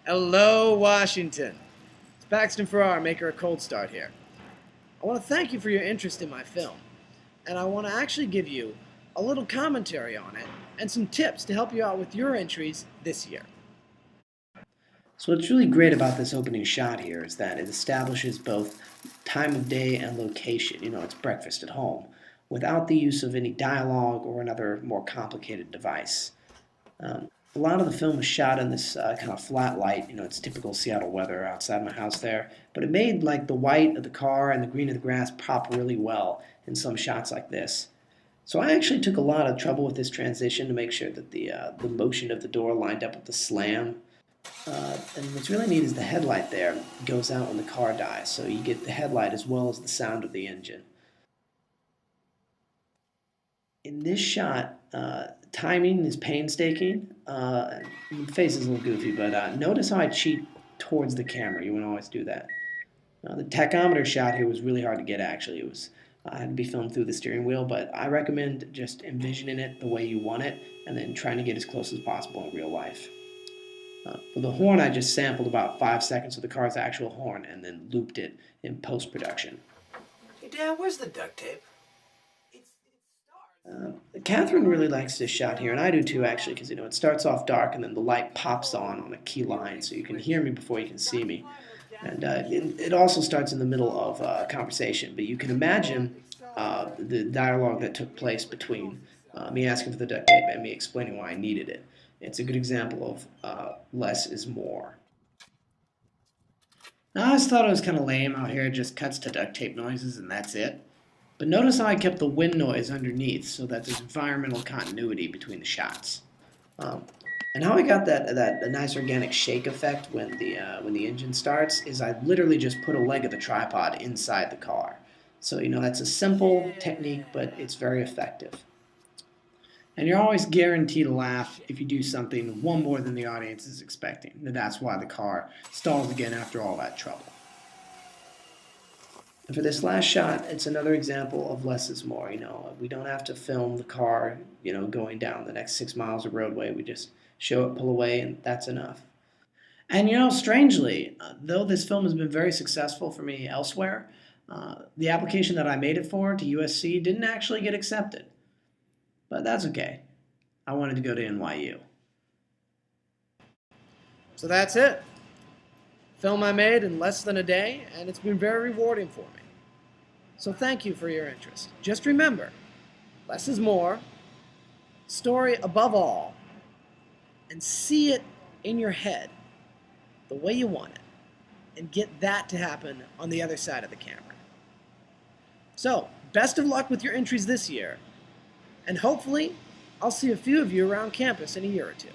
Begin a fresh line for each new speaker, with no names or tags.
Hello, Washington. It's Paxton Farrar, maker of Cold Start here. I want to thank you for your interest in my film, and I want to actually give you a little commentary on it and some tips to help you out with your entries this year.
So what's really great about this opening shot here is that it establishes both time of day and location. It's breakfast at home, without the use of any dialogue or another more complicated device. A lot of the film was shot in this kind of flat light. It's typical Seattle weather outside my house there, but it made like the white of the car and the green of the grass pop really well in some shots like this. So I actually took a lot of trouble with this transition to make sure that the motion of the door lined up with the slam. And what's really neat is the headlight there goes out when the car dies, so you get the headlight as well as the sound of the engine. In this shot, timing is painstaking. The face is a little goofy, but notice how I cheat towards the camera. You wouldn't always do that. The tachometer shot here was really hard to get, actually. I had to be filmed through the steering wheel, but I recommend just envisioning it the way you want it and then trying to get as close as possible in real life. For the horn, I just sampled about 5 seconds of the car's actual horn and then looped it in post-production.
Hey, Dad, where's the duct tape?
Catherine really likes this shot here, and I do too, actually, because it starts off dark and then the light pops on a key line, so you can hear me before you can see me. And it also starts in the middle of a conversation, but you can imagine the dialogue that took place between me asking for the duct tape and me explaining why I needed it. It's a good example of less is more. Now, I just thought it was kind of lame how here it just cuts to duct tape noises and that's it. But notice how I kept the wind noise underneath so that there's environmental continuity between the shots. And how I got that nice organic shake effect when the engine starts is I literally just put a leg of the tripod inside the car. So that's a simple technique, but it's very effective. And you're always guaranteed a laugh if you do something one more than the audience is expecting. And that's why the car stalls again after all that trouble. And for this last shot, it's another example of less is more. We don't have to film the car, going down the next 6 miles of roadway. We just show it pull away, and that's enough. And strangely, though this film has been very successful for me elsewhere, the application that I made it for to USC didn't actually get accepted. But that's okay. I wanted to go to NYU.
So that's it. Film I made in less than a day, and it's been very rewarding for me. So thank you for your interest. Just remember, less is more, story above all, and see it in your head the way you want it, and get that to happen on the other side of the camera. So, best of luck with your entries this year, and hopefully I'll see a few of you around campus in a year or two.